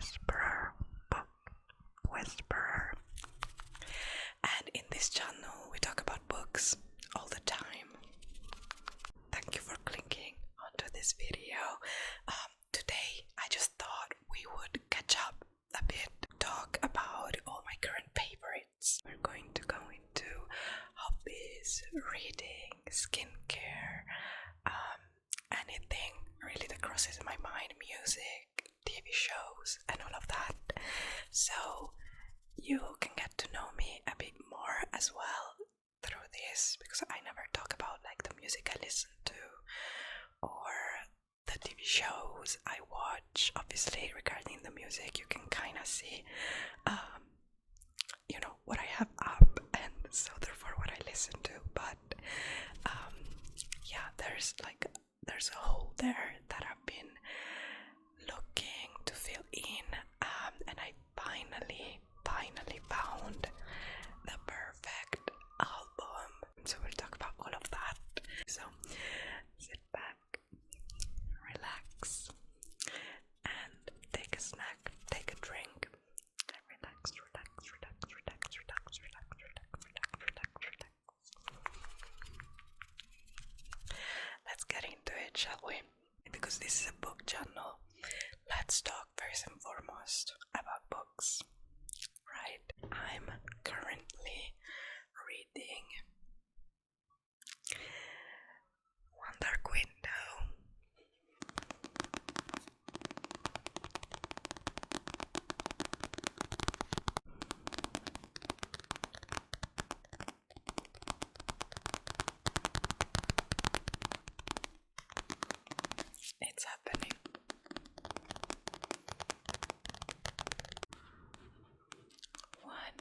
whisperer, book whisperer. And in this channel we talk about books all the time. Thank you for clicking onto this video. Today I just thought we would catch up a bit, talk about all my current favorites. We're going to go into hobbies, reading, skincare, anything really that crosses my mind, music, TV shows, and all of that. So you can get to know me a bit more as well through this, because I never talk about like the music I listen to or the TV shows I watch. Obviously, regarding the music, you can kind of see, what I have up, and so therefore what I listen to. But yeah, there's a hole there that I've been looking to fill in, and I finally found the perfect album. So we'll talk about all of that. So sit back, relax, and take a snack, take a drink, and relax. Let's get into it, shall we? Because this is a book channel, let's talk first and foremost about books, right? I'm currently reading One Dark Window. It's happening. One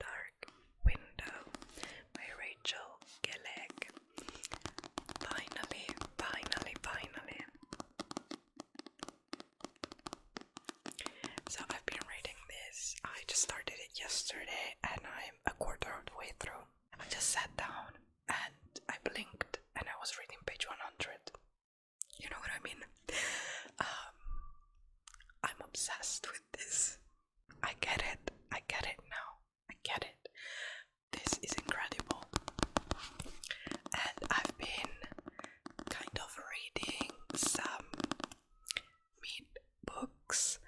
dark window by Rachel Gillig. Finally. So I've been reading this. I just started it yesterday and I'm a quarter of the way through. I just sat down and I blinked and I was reading page 100. You know what I mean? I'm obsessed with this. I get it now. I get it. This is incredible. And I've been kind of reading some mid books.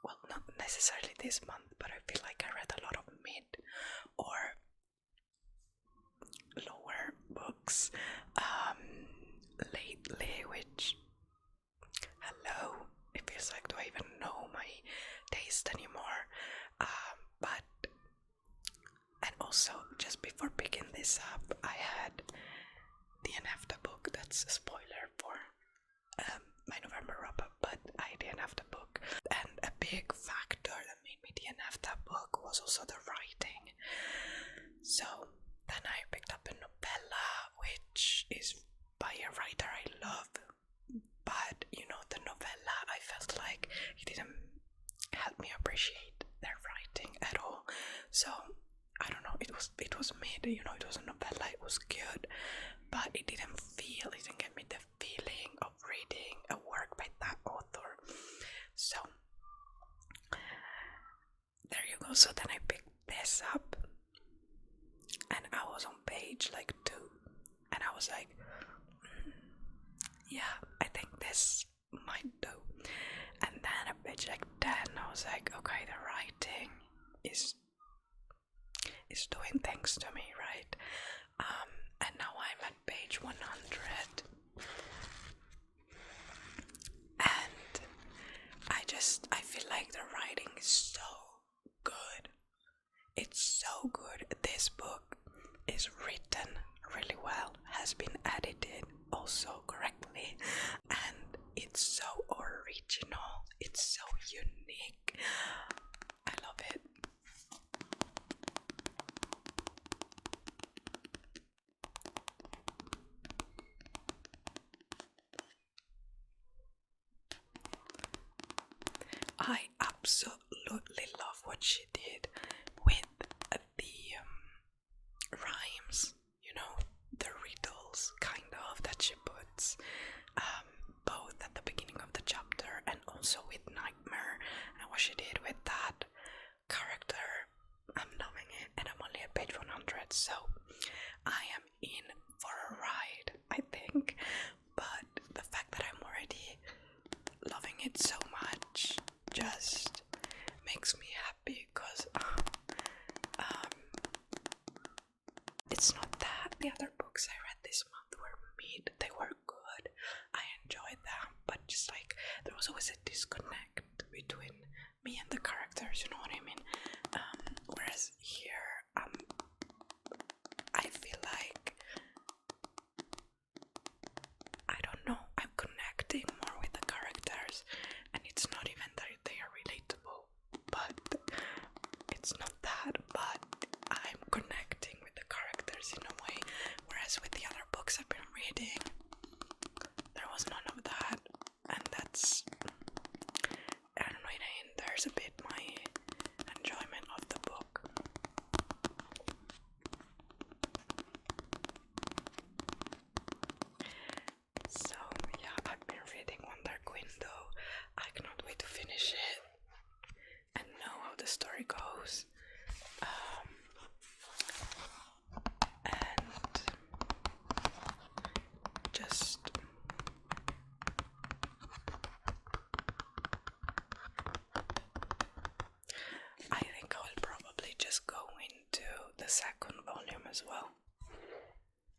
Well, not necessarily this month, but I feel like I read a lot of mid or lower books lately, which, hello, it feels like, do I even know my taste anymore? And also, just before picking this up, I had the NAFTA book. That's a spoiler for my November wrap-up, but I had the NAFTA book, and a big factor that made me the NAFTA book was also the writing. So then I picked up a novella, which is by a writer I love, but the novella, I felt like it didn't help me appreciate their writing at all. So I don't know, it was mid, it was a novella, it was good, but it didn't give me the feeling of reading a work by that author. So there you go. So then I picked this up and I was on page 2 and I was like, yeah, I think this might do. And then at page 10 I was like, okay, the writing is doing things to me, right? And now I'm at page 100 and I feel like the writing is so good. It's so good. This book is written really well, has been edited also correctly, and it's so original, it's so unique. I love it. I absolutely love what she did with the rhymes, the I am in for a ride, I think. But the fact that I'm already loving it so much just makes me happy, because it's not that the other books I read this month were mid, they were good, I enjoyed them, but just like there was always a disconnect between me and the characters, you know what I mean? Whereas here, I feel like, I don't know, I'm connecting more with the characters, and it's not even that they are relatable, but it's not that, but I'm connecting with the characters in a way, whereas with the other books I've been reading, there was none of that, and that's, I don't know, it hinders a bit my enjoyment of the book. So yeah, I've been reading Wonder Queen though. I cannot wait to finish it and know how the story goes. And just I think I will probably just go into the second volume as well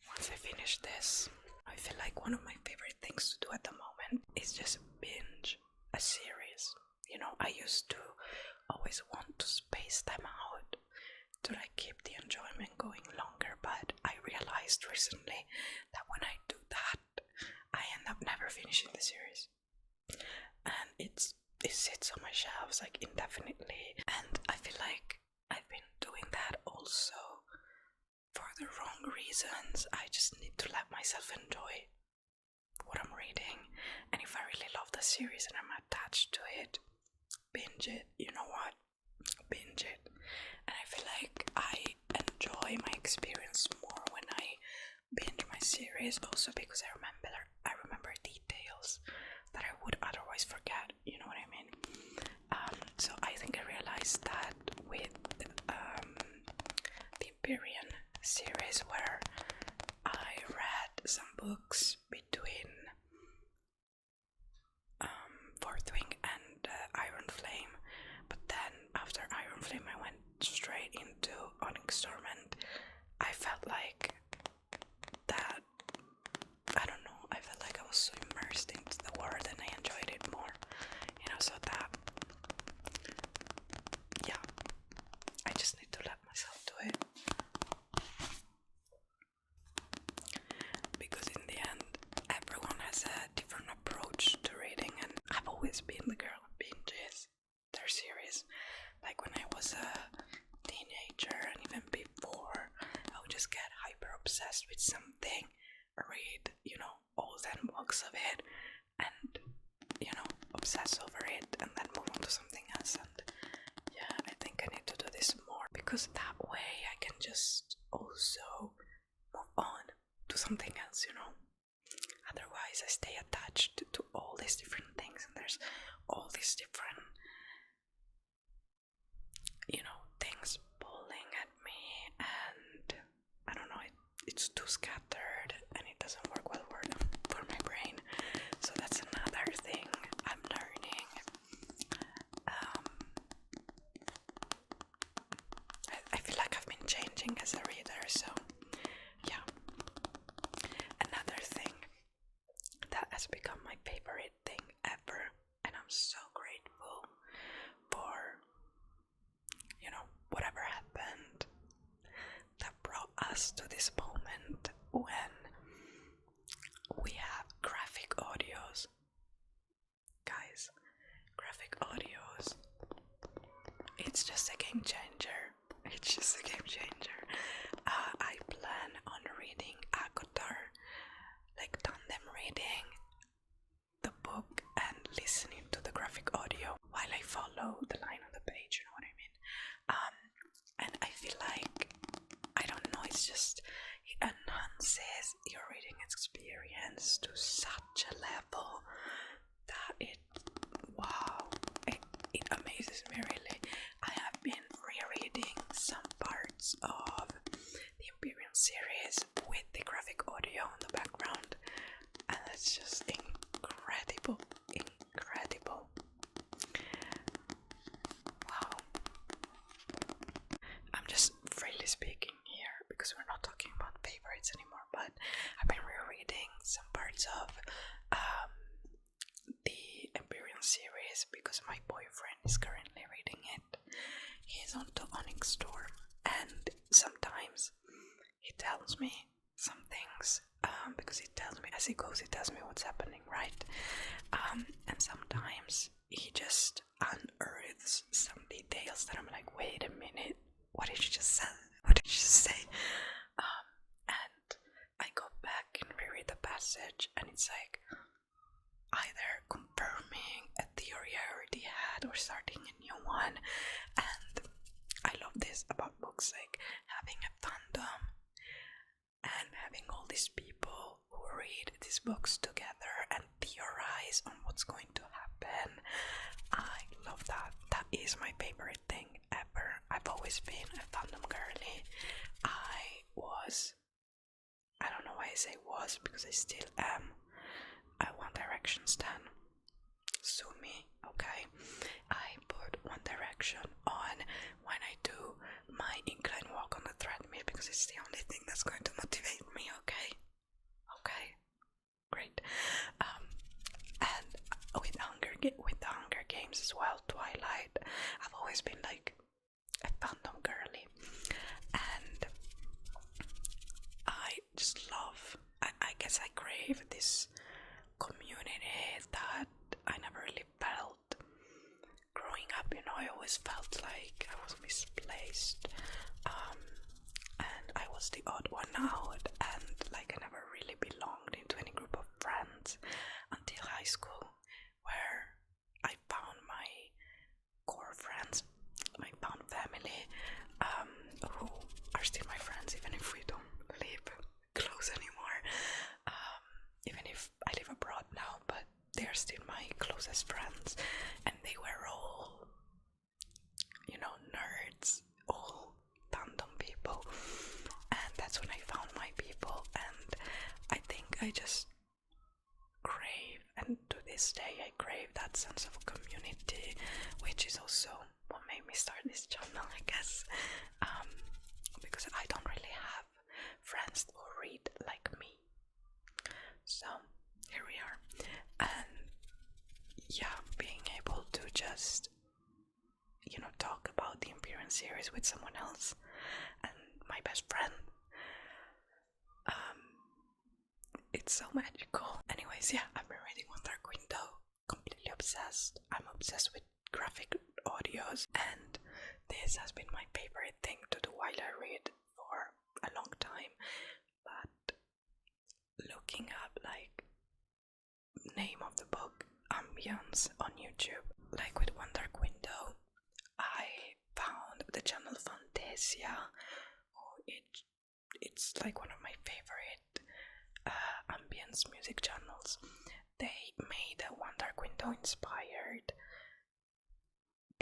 once I finish this. I feel like one of my favorite things to do at the moment is just binge a series. You know, I used to always want to space them out to like keep the enjoyment going longer, but I realized recently that when I do that, I end up never finishing the series, and it sits on my shelves like indefinitely, and I feel like I've been doing that also for the wrong reasons. I just need to let myself enjoy what I'm reading, and if I really love the series and I'm attached to it, binge it. You know what? Binge it. And I feel like I enjoy my experience more when I binge my series, also because I remember details that I would otherwise forget, you know what I mean? So I think I realized that with the Empyrean series, where I read some books between Fourth Wing and Iron Flame, but then after Iron Flame I went straight into Onyx Torment. I felt like that, I don't know, I felt like I was so immersed into the world and I enjoyed it more, you know, so that, yeah, I just need to let myself do it, because in the end everyone has a different approach to reading, and I've always been the girl who binges their series. Like when I was a teenager and even before, I would just get hyper obsessed with something, read, you know, all 10 books of it, and, you know, obsess over it, and then move on to something else. And yeah, I think I need to do this more, because that way I can just also move on to something else, you know. Otherwise I stay attached to all these different things, and there's all these different, you know, things pulling at me, and I don't know, it's too scattered and it doesn't work well for my brain. So that's another thing I'm learning. I feel like I've been changing as a reader, so yeah. Another thing that has become my favorite thing ever, and I'm so grateful for, you know, whatever happened that brought us to this moment when we have graphic audios. Guys, graphic audios, it's just a game changer. It's just a game changer. I plan on reading Akotar, like tandem reading the book and listening to the graphic audio while I follow the line on the page, you know what I mean? And I feel like, I don't know, it's just, it enhances your reading experience to such a level that wow, it amazes me really. I have been rereading some parts of the Empyrean series series with the graphic audio in the background, and it's just incredible. Wow. I'm just freely speaking here because we're not talking about favorites anymore, but I've been rereading some parts of the Empyrean series because my boyfriend is currently reading it. He's on to Onyx Storm, and sometimes he tells me some things because he tells me as he goes, he tells me what's happening, right? And sometimes he just unearths some details that I'm like, wait a minute, what did you just say? And I go back and reread the passage, and it's like either confirming a theory I already had or starting a new one. And I love this about books, like having a fandom and having all these people who read these books together and theorize on what's going to happen. I love that. That is my favorite thing ever. I've always been a fandom girly. I don't know why I say was, because I still am a One Direction stan. Sue me, okay? I put One Direction on when I do my incline walk on the treadmill because it's the only thing that's going to motivate me, okay? Okay, great. And with the Hunger Games as well, Twilight, I've always been like a fandom girly, and I just love, I guess I crave this community that I never really felt growing up. You know, I always felt like I was misplaced, and I was the odd one out, and like I never really belonged into any group of friends until high school, where I found my core friends, my found family, who are still my friends even if we don't live close anymore, even if I live abroad now, but they're still my closest friends, and they were all, you know, nerds, all fandom people, and that's when I found my people. And I think I just crave, and to this day I crave that sense of community, which is also what made me start this channel, I guess, because I don't really have friends who read like me. So here we are, and yeah, being able to just, you know, talk about the Empyrean series with someone else and my best friend, it's so magical. Anyways, yeah, I've been reading One Dark Window, completely obsessed. I'm obsessed with graphic audios, and this has been my favorite thing to do while I read for a long time. But looking up like name of the book, ambience, on YouTube, like with One Dark Window, I found the channel Fantasia, it's like one of my favorite ambience music channels. They made a One Dark Window inspired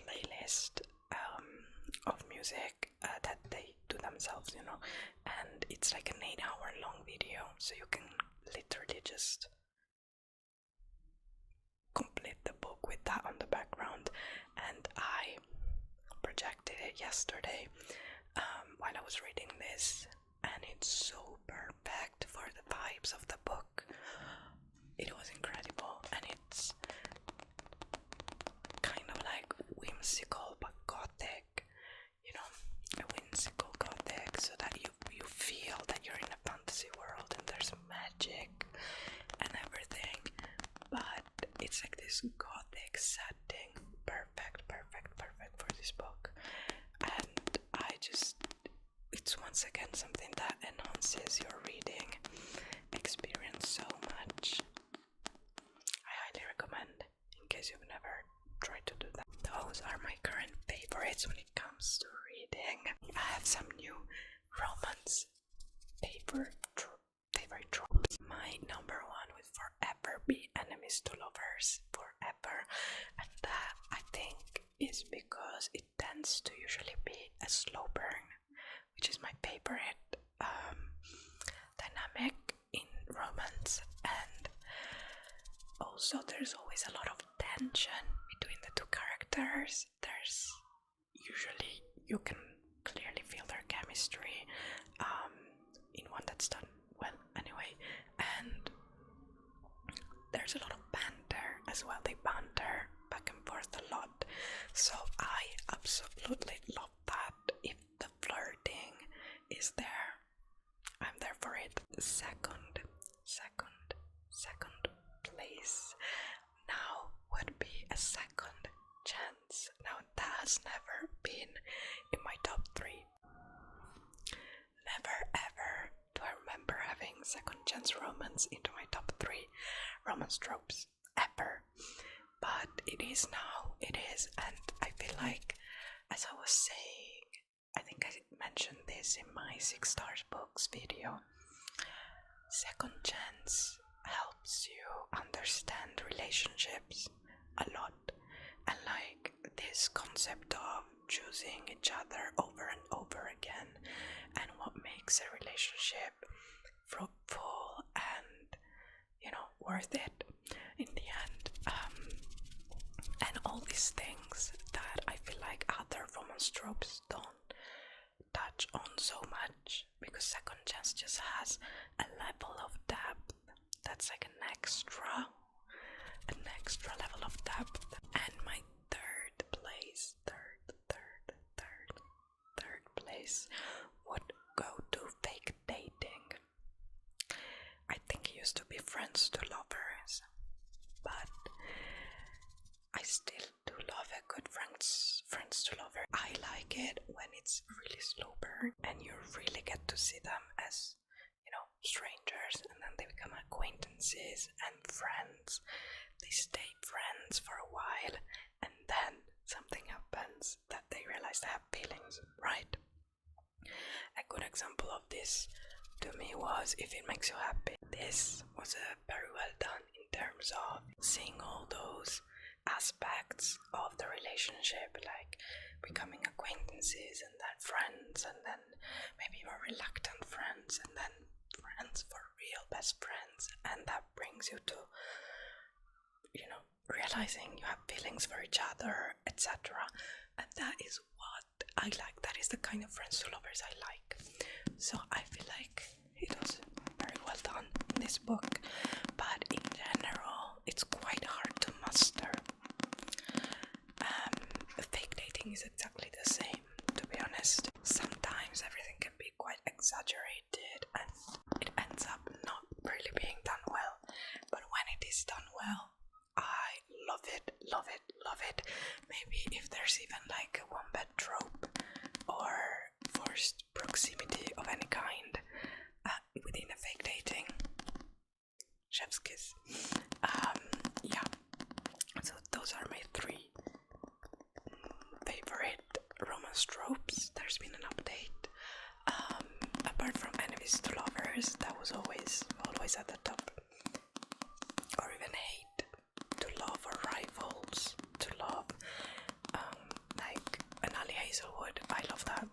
playlist of music that they do themselves, you know, and it's like an 8-hour long video, so you can literally just complete the book with that on the background. And I projected it yesterday while I was reading this, and it's so perfect for the vibes of the book. It was incredible, and it's kind of like whimsical but gothic, you know, a whimsical gothic, so that you feel that you're in a fantasy world and there's magic and everything, but it's like this gothic setting. Perfect for this book. And it's once again something that enhances your reading experience so much. I highly recommend, in case you've never tried to do that. Those are my current favorites when it comes to reading. I have some new romance favorite tropes. My number one would forever be enemies to lovers. Forever. So there's always a lot of tension between the two characters. There's usually, you can clearly feel their chemistry in one that's done well anyway, and there's a lot of banter as well. They banter back and forth a lot, so I absolutely love that. If the flirting is there, I'm there for it. Second place now would be A Second Chance. Now that has never been in my top 3. Never ever do I remember having second chance romance into my top 3 romance tropes ever, but it is now. It is, and I feel like, as I was saying, I think I mentioned this in my 6 stars books video, second chance helps you understand relationships a lot, and like this concept of choosing each other over and over again, and what makes a relationship fruitful and, you know, worth it in the end, and all these things that I feel like other romance tropes don't touch on so much, because second chance just has a level of depth that's like an extra level of depth. And my third place would go to fake dating. I think it used to be friends to lovers, but I still do love a good friends to lover. I like it when it's really slow burn and you really get to see them as, you know, strangers, and then they become acquaintances and friends. They stay friends for a while, and then something happens that they realize they have feelings, right? A good example of this to me was If It Makes You Happy. This was very well done in terms of seeing all those aspects of the relationship, like becoming acquaintances and then friends, and then maybe more reluctant friends, and then friends for real, best friends, and that brings you to, you know, realizing you have feelings for each other, etc. And that is what I like. That is the kind of friends to lovers I like. So I feel like it was very well done in this book, but in general it's quite hard to master. Fake dating is exactly the same, to be honest. Sometimes everything can be quite exaggerated and it ends up not really being done well, but when it is done well, I love it. Maybe if there's even like a one-bed trope or forced proximity of any kind within a fake dating, chef's kiss. Yeah, so those are my 3 favorite romance tropes. There's been an update. Apart from enemies to lovers, that was always at the top, or even hate to love, or rivals to love, like an Ali Hazelwood. I love that.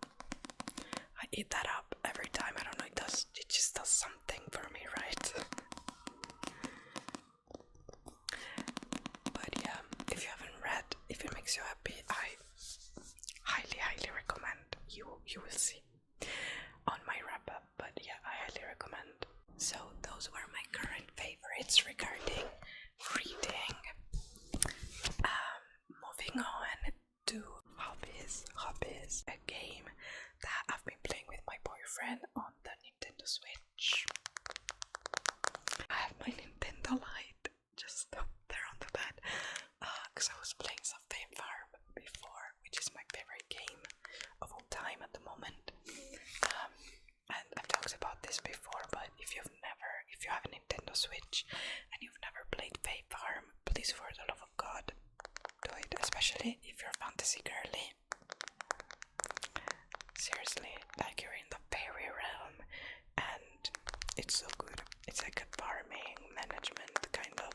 I eat that up every time. I don't know, it just does something for me, right? But yeah, if you haven't read If It Makes You Happy, I highly recommend. You will see on my wrap up, but yeah, I highly recommend. So those were my current favorites regarding reading. Moving on to hobbies, a game that I've been playing with my boyfriend on the Nintendo Switch. I have my Nintendo Lite just up there on the bed, because I was playing some faefarm before, which is my favorite game of all time at the moment. And I've talked about this before, but if you have a Nintendo Switch and you've never played faefarm, please, for the love of God, do it, especially if you're fantasy girly. Seriously, like, you're in the fairy realm and it's so good. It's like a farming management kind of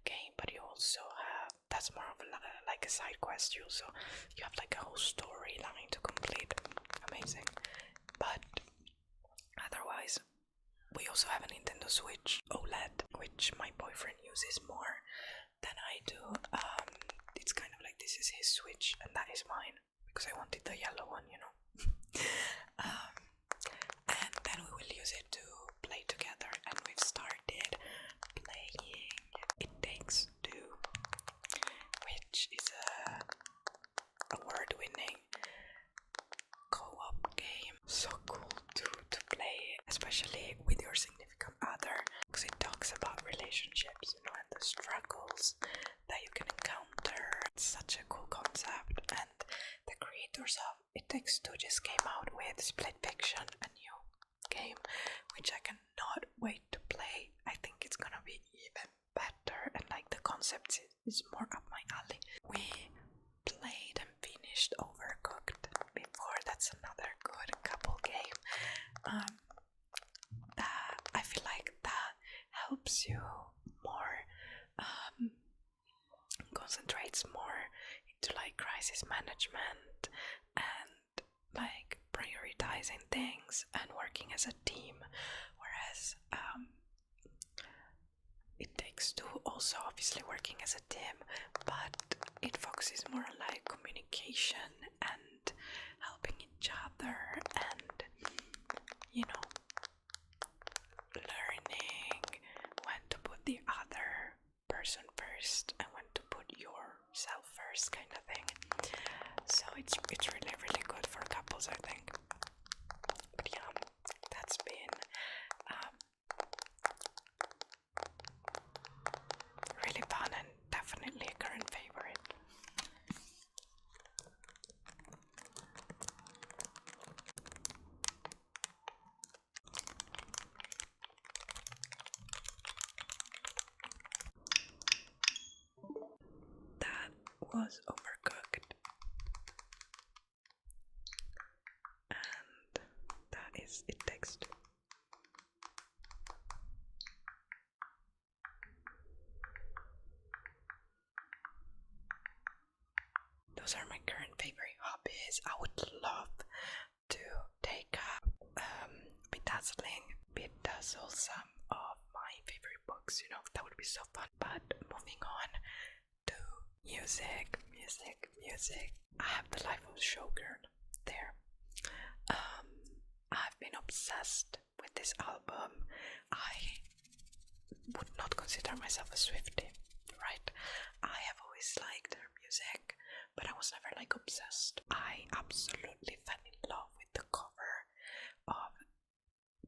game, but you also have, that's more of like a side quest. You have like a whole storyline to complete. Amazing. But otherwise, we also have a Nintendo Switch OLED, which my boyfriend uses more than I do. It's kind of like this is his Switch and that is mine because I wanted the yellow one, you know. And then we will use it to play together, and we've started playing It Takes Two, which is a award-winning co-op game. So cool to play, especially with your significant other, because it talks about relationships, you know, and the struggles that you can encounter. It's such a cool concept, and the creators of It Takes Two just came out with Split Fiction, a new game, which I cannot wait to play. I think it's gonna be even better, and like the concept is more up my alley. We played and finished Overcooked before. That's another good couple game. I feel like that helps you more, concentrates more into like crisis management and like prioritizing things and working as a team, whereas It Takes Two also obviously working as a team, but it focuses more on like communication and helping each other and, you know, learning when to put the other person first and when to put yourself first, kind of thing. So it's really, really good for couples, I think. But yeah, that's been really fun and definitely a current favorite. That was Overcooked, and that is It Takes Two. Those are my current favorite hobbies. I would love to take up bedazzle some of my favorite books, you know, that would be so fun. But moving on to music. I have The Life of a Showgirl there. I've been obsessed with this album. I would not consider myself a Swiftie, right? I have always liked her music, but I was never like obsessed. I absolutely fell in love with the cover of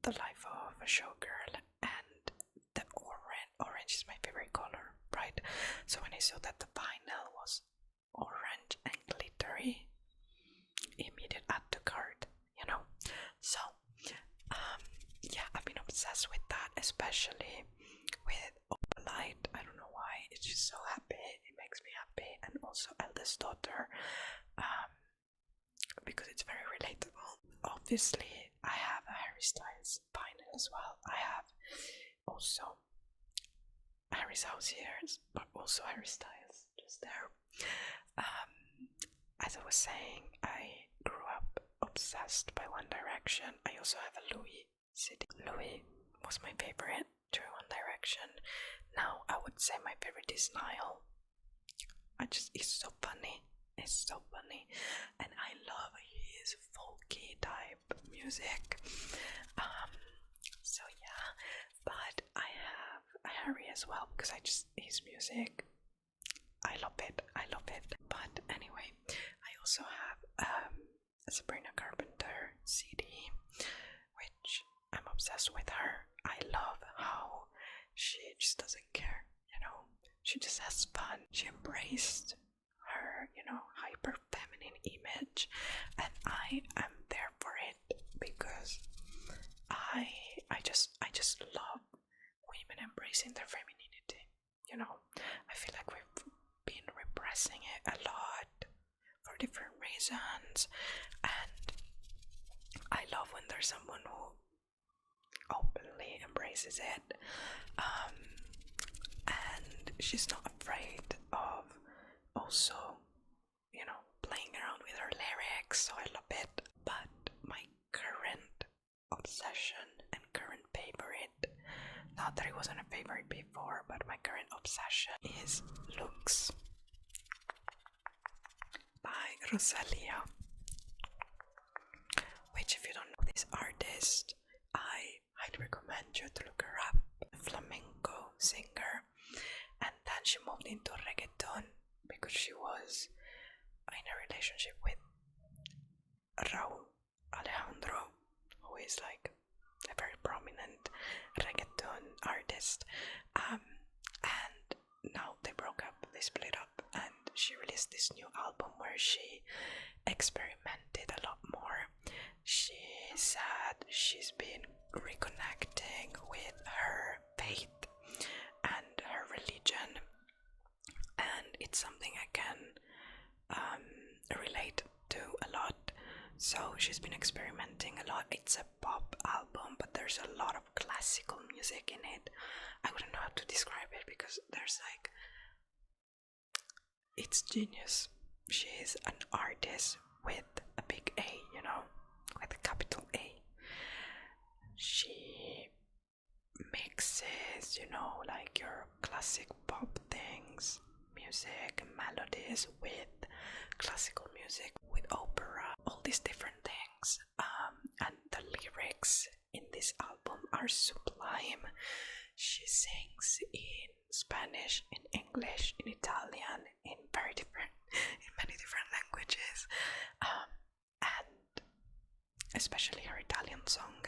The Life of a Showgirl, and the orange is my favorite color, right? So when I saw that the vinyl was orange and glittery, immediate add to cart, you know. So yeah, I've been obsessed with that, especially with Opalite. I don't know why, it's just so happy, it makes me happy. And also Eldest Daughter, because it's very relatable. Obviously I have a Harry Styles vinyl as well. I have also Harry's House here, but also Harry Styles just there. As I was saying, I grew up obsessed by One Direction. I also have a Louis CD. Louis was my favorite during One Direction. Now I would say my favorite is Niall. It's so funny. It's so funny, and I love his folky type music. So yeah, but I have a Harry as well because his music, I love it. But anyway, I also have a Sabrina Carpenter CD, which I'm obsessed with her. I love how she just doesn't care, you know. She just has fun. She embraced her, you know, hyper feminine image, and I am there for it because I just love women embracing their femininity, you know. I feel like we've been repressing it a lot for different reasons, and I love when there's someone who openly embraces it, and she's not afraid of also, you know, playing around with her lyrics, so I love it. But my current obsession and current favorite, favorite before, but my current obsession is Looks by Rosalia, which, if you don't know this artist, I highly recommend you to look her up. Flamenco singer, and then she moved into reggaeton because she was in a relationship with Raúl Alejandro, who is like a very prominent reggaeton artist, and now they broke up, they split up, and she released this new album where she experimented a lot more. She said she's been reconnecting with her faith and her religion, and it's something I can relate to a lot. So she's been experimenting a lot. It's a pop album, but there's a lot of classical music in it. I wouldn't know how to describe it because there's like, it's genius. She is an artist with a big A, you know, with a capital A. She mixes, you know, like your classic pop things, music and melodies with classical music, with opera, all these different things. And the lyrics in this album are sublime. She sings in Spanish, in English, in Italian, in many different languages. And especially her Italian song,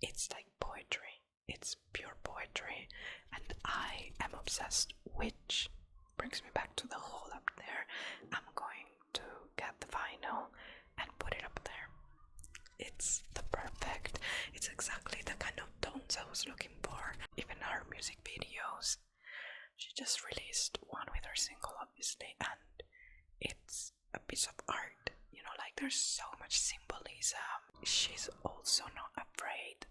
it's like poetry. It's pure poetry, and I am obsessed, which brings me back to the hole up there. I'm going to get the vinyl and put it up there. It's exactly the kind of tones I was looking for. Even her music videos, she just released one with her single, obviously, and it's a piece of art, you know, like there's so much symbolism. She's also not afraid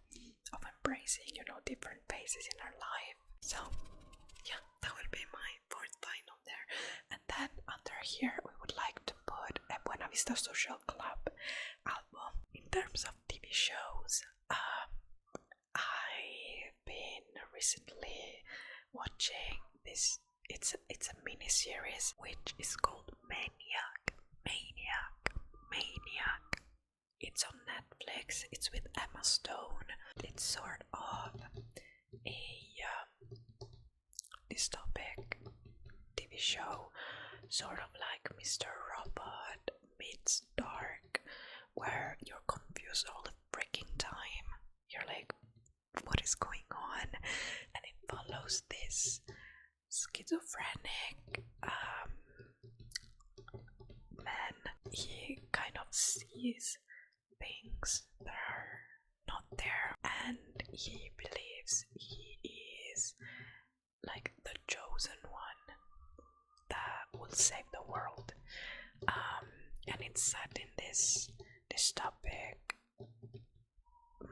of embracing, you know, different phases in her life. So yeah, that will be my fourth vinyl there. And then under here we would like to put a Buena Vista Social Club album. In terms of TV shows, I've been recently watching this. It's a mini series which is called Maniac. It's on Netflix. It's with Emma Stone. It's sort of a dystopic TV show, sort of like Mr. Robot meets Dark, where you're confused all the freaking time. You're like, what is going on? And it follows this schizophrenic man. He kind of sees things that are not there, and he believes he is like the chosen one that will save the world. And it's set in this dystopic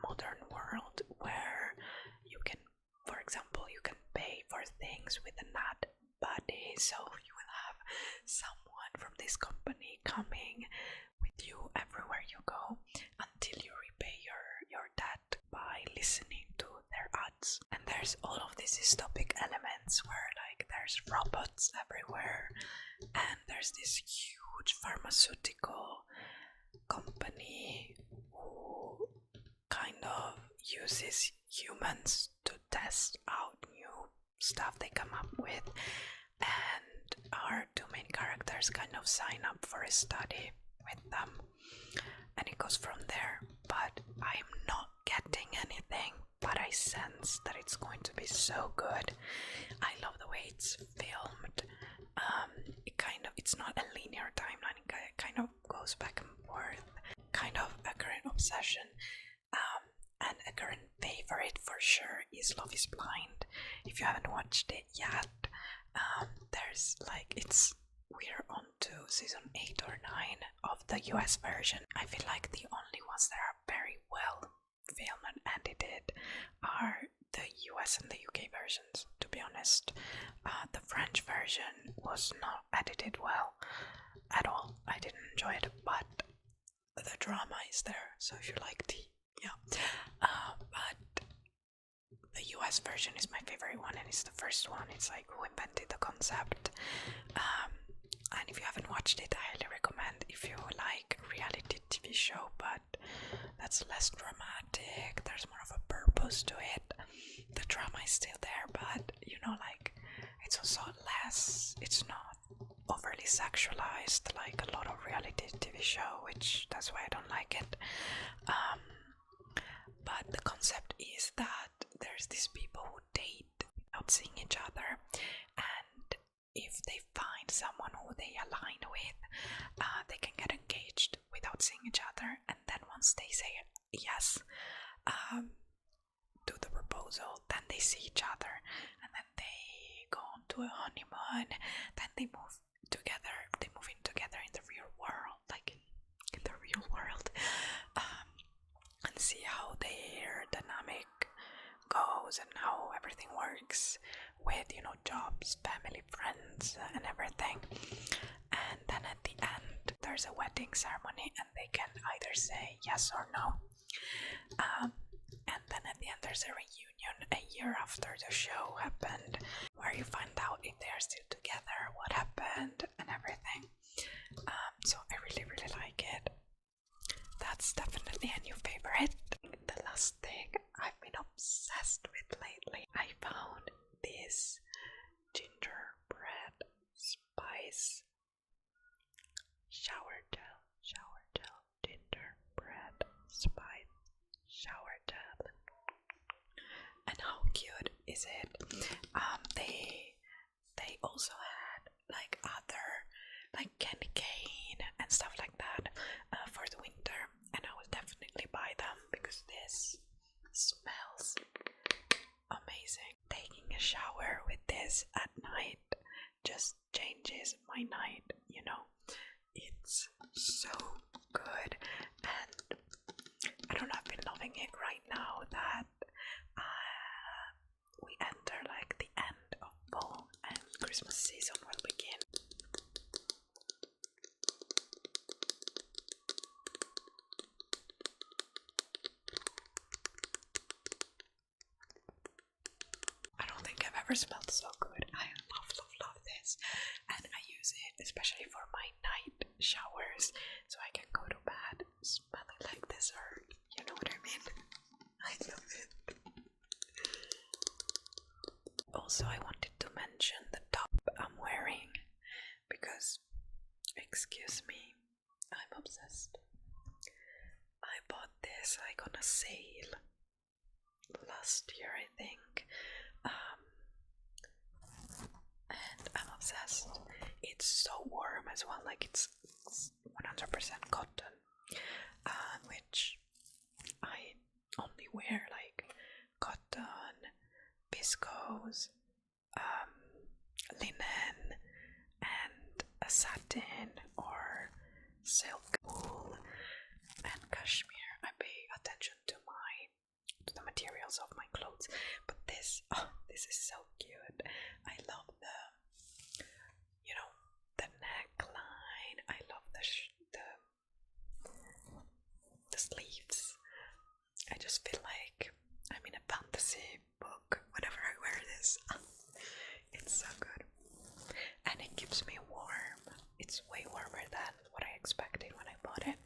modern world where you can, for example, you can pay for things with an ad buddy, so you will have someone from this company coming with you everywhere you go until you repay your debt by listening to their ads. And there's all of these dystopic elements where like there's robots everywhere, and there's this huge pharmaceutical company who kind of uses humans to test out new stuff they come up with, and our two main characters kind of sign up for a study with them, and it goes from there. But I'm not getting anything, but I sense that it's going to be so good. I love the way it's filmed. It's not a linear timeline, it kind of goes back and forth. Kind of a current obsession. And a current favorite for sure is Love is Blind. If you haven't watched it yet, we're on to season 8 or 9 of the US version. I feel like the only ones that are very well filmed and edited are the US and the UK versions, to be honest. The French version was not edited well at all. I didn't enjoy it, but the drama is there, so if you like tea, yeah. But the US version is my favorite one, and it's the first one. It's like who invented the concept. And if you haven't watched it, I highly recommend. If you like reality TV show, but that's less dramatic, there's more of a purpose to it. The drama is still there, but you know, like, it's also less, it's not overly sexualized like a lot of reality TV show, which that's why I don't like it. But the concept is that there's these people who date without seeing each other, and if they find someone who they align with, they can get engaged without seeing each other, and then once they say yes to the proposal, then they see each other, and then they go on to a honeymoon, then they move together, they move in together in the real world, like in the real world, and see how their dynamic goes and how everything works with, you know, jobs, family, friends, and everything. And then at the end there's a wedding ceremony, and they can either say yes or no. And then at the end there's a reunion a year after the show happened, where you find out if they are still together, what happened, and everything. So I really, really like it. That's definitely a new favorite. The last thing I've been obsessed with lately, I found this gingerbread spice shower gel, gingerbread spice shower gel. And how cute is it? They also had like other, like candy cane and stuff like that for the winter, and I will definitely buy them because this smells amazing. Taking a shower with this at night just changes my night, you know. It's so good, and I don't know, I've been loving it right now that we enter like the end of fall and Christmas season will begin. I don't think I've ever smelled so good. I love this, and I use it especially for my night showers, so I can go to bed smelling like dessert. You know what I mean? I love it. Also, I wanted to mention the top I'm wearing because, excuse me, I'm obsessed. I bought this like on a sale last year, I think, and I'm obsessed. It's so warm as well, like it's 100% cotton, which I only wear like cotton, viscose, linen, and a satin or silk, wool, and cashmere. I pay attention to the materials of my clothes, but this is so cute. I love you know, the neckline. I love the sleeves. I just feel like I'm in a fantasy book whenever I wear this. It's so good, and it keeps me warm. It's way warmer than what I expected when I bought it.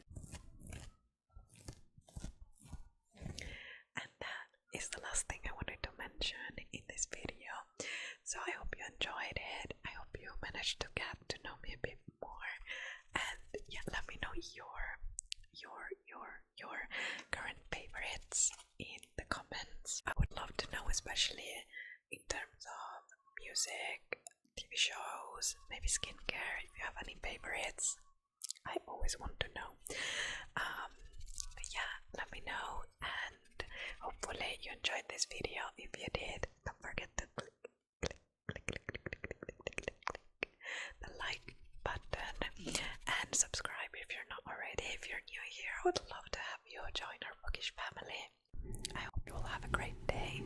And that is the last thing I wanted to mention in this video. So I hope you enjoyed it. I hope you managed to get to know me a bit more. And yeah, let me know your current favorites in the comments. I would love to know, especially in terms of music, TV shows, maybe skincare, if you have any favorites. I always want to know. But yeah, let me know, and hopefully you enjoyed this video. If you did, don't forget to click the like button and subscribe if you're not already. If you're new here, I would love to have you join our Bookish family. I hope you will have a great day.